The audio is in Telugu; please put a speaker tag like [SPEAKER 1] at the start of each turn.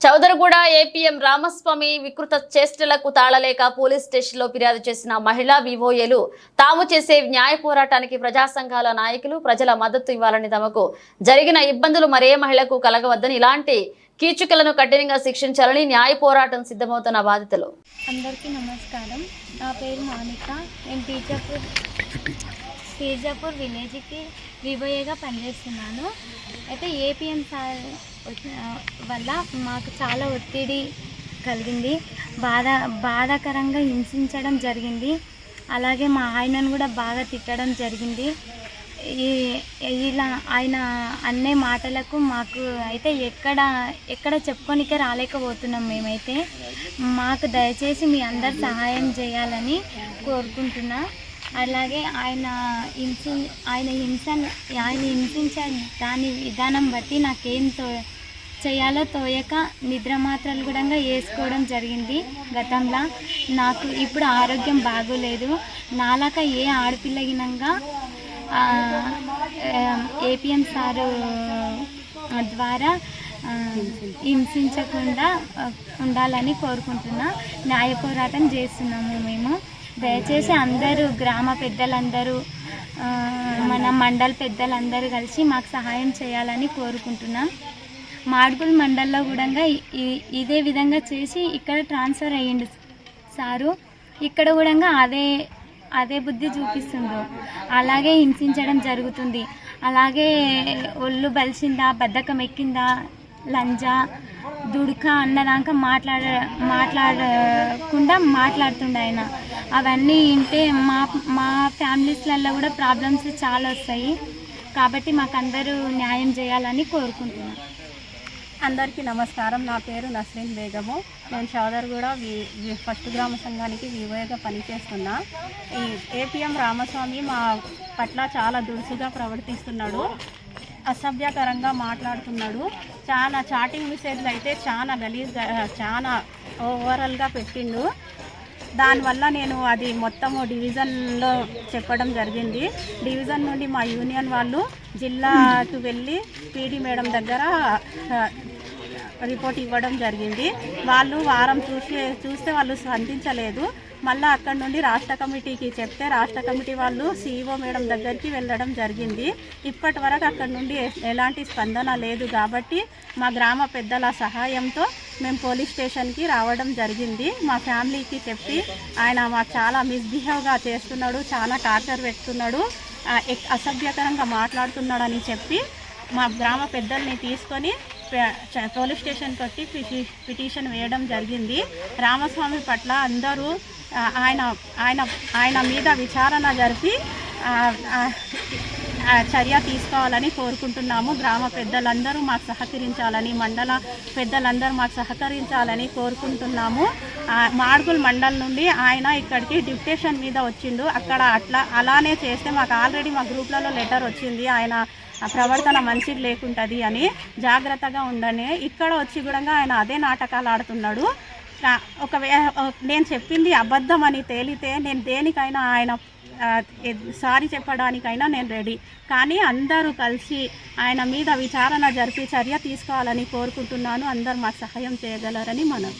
[SPEAKER 1] చౌదరగూడ ఏపీఎం రామస్వామి వికృత చేష్టలకు తాళలేక పోలీస్ స్టేషన్లో ఫిర్యాదు చేసిన మహిళా వివోఏలు తాము చేసే న్యాయ పోరాటానికి ప్రజా సంఘాల నాయకులు ప్రజల మద్దతు ఇవ్వాలని, తమకు జరిగిన ఇబ్బందులు మరే మహిళకు కలగవద్దని, ఇలాంటి కీచుకలను కఠినంగా శిక్షించాలని న్యాయ పోరాటం సిద్ధమవుతున్న బాధితులు.
[SPEAKER 2] అందరికీ నమస్కారం. నా పేరు మౌనిక. నేను తేజాపూర్ విలేజ్కి వివోఏగా పనిచేస్తున్నాను. అయితే ఏపీఎం సార్ వల్ల మాకు చాలా ఒత్తిడి కలిగింది, బాధాకరంగా హింసించడం జరిగింది. అలాగే మా ఆయనను కూడా బాగా తిట్టడం జరిగింది. ఇలా ఆయన అనే మాటలకు మాకు అయితే ఎక్కడ చెప్పుకోనికే రాలేకపోతున్నాం. మేమైతే మాకు దయచేసి మీ అందరు సహాయం చేయాలని కోరుకుంటున్నా. అలాగే ఆయన హింసించే దాని విధానం బట్టి నాకేం చేయాలో తోయక నిద్ర మాత్రలు కూడా వేసుకోవడం జరిగింది గతంలో. నాకు ఇప్పుడు ఆరోగ్యం బాగోలేదు. నాలాక ఏ ఆడపిల్లగినంగా ఏపీఎం సారు ద్వారా హింసించకుండా ఉండాలని కోరుకుంటున్నా. న్యాయ పోరాటం చేస్తున్నాము మేము. దయచేసి అందరూ గ్రామ పెద్దలందరూ, మన మండల పెద్దలందరూ కలిసి మాకు సహాయం చేయాలని కోరుకుంటున్నాం. మాడుగుల్ మండల్లో కూడా ఇదే విధంగా చేసి ఇక్కడ ట్రాన్స్ఫర్ అయ్యిండు సారు. ఇక్కడ కూడా అదే బుద్ధి చూపిస్తుందో అలాగే హింసించడం జరుగుతుంది. అలాగే ఒళ్ళు బలిసిందా, బద్ధకం ఎక్కిందా, లంజా దుడుక అన్నదాకా మాట్లాడకుండా మాట్లాడుతుండే ఆయన. అవన్నీ వింటే మా ఫ్యామిలీస్లలో కూడా ప్రాబ్లమ్స్ చాలా వస్తాయి. కాబట్టి మాకు అందరూ న్యాయం చేయాలని కోరుకుంటున్నాను.
[SPEAKER 3] అందరికీ నమస్కారం. నా పేరు నస్రీన్ బేగము. నేను చౌదరగూడ ఫస్ట్ గ్రామ సంఘానికి వివోఏగా పనిచేస్తున్నా. ఈ ఏపీఎం రామస్వామి మా పట్ల చాలా దురుసుగా ప్రవర్తిస్తున్నాడు, అసభ్యకరంగా మాట్లాడుతున్నాడు. చాలా చాటింగ్ మెసేజ్లు అయితే చాలా ఓవరాల్గా పెట్టిండు. దానివల్ల నేను అది మొత్తము డివిజన్లో చెప్పడం జరిగింది. డివిజన్ నుండి మా యూనియన్ వాళ్ళు జిల్లాకు వెళ్ళి పీడీ మేడం దగ్గర రిపోర్ట్ ఇవ్వడం జరిగింది. వాళ్ళు వారం చూస్తే వాళ్ళు స్పందించలేదు. మళ్ళీ అక్కడ నుండి రాష్ట్ర కమిటీకి చెప్తే రాష్ట్ర కమిటీ వాళ్ళు సిఇఓ మేడం దగ్గరికి వెళ్ళడం జరిగింది. ఇప్పటి వరకు అక్కడ నుండి ఎలాంటి స్పందన లేదు. కాబట్టి మా గ్రామ పెద్దల సహాయంతో మేము పోలీస్ స్టేషన్కి రావడం జరిగింది. మా ఫ్యామిలీకి చెప్పి ఆయన మాకు చాలా మిస్బిహేవ్గా చేస్తున్నాడు, చాలా టార్చర్ పెడుతున్నాడు, అసభ్యకరంగా మాట్లాడుతున్నాడని చెప్పి మా గ్రామ పెద్దల్ని తీసుకొని పోలీస్ స్టేషన్ కొట్టి పిటిషన్ వేయడం జరిగింది. రామస్వామి పట్ల అందరూ ఆయన మీద విచారణ జరిపి చర్య తీసుకోవాలని కోరుకుంటున్నాము. గ్రామ పెద్దలందరూ మాకు సహకరించాలని, మండల పెద్దలందరూ మాకు సహకరించాలని కోరుకుంటున్నాము. మాడుగుల్ మండల్ నుండి ఆయన ఇక్కడికి డిప్యుటేషన్ మీద వచ్చిండు. అక్కడ అలానే చేస్తే మాకు ఆల్రెడీ మా గ్రూప్లలో లెటర్ వచ్చింది, ఆయన ప్రవర్తన మంచిది లేకుంటుంది అని, జాగ్రత్తగా ఉండని. ఇక్కడ వచ్చి కూడా ఆయన అదే నాటకాలు ఆడుతున్నాడు. నేను చెప్పింది అబద్ధం అని తేలితే నేను దేనికైనా ఆయన సారీ చెప్పడానికైనా నేను రెడీ. కానీ అందరూ కలిసి ఆయన మీద విచారణ జరిపి చర్య తీసుకోవాలని కోరుకుంటున్నాను. అందరూ మాకు సహాయం చేయగలరని మనం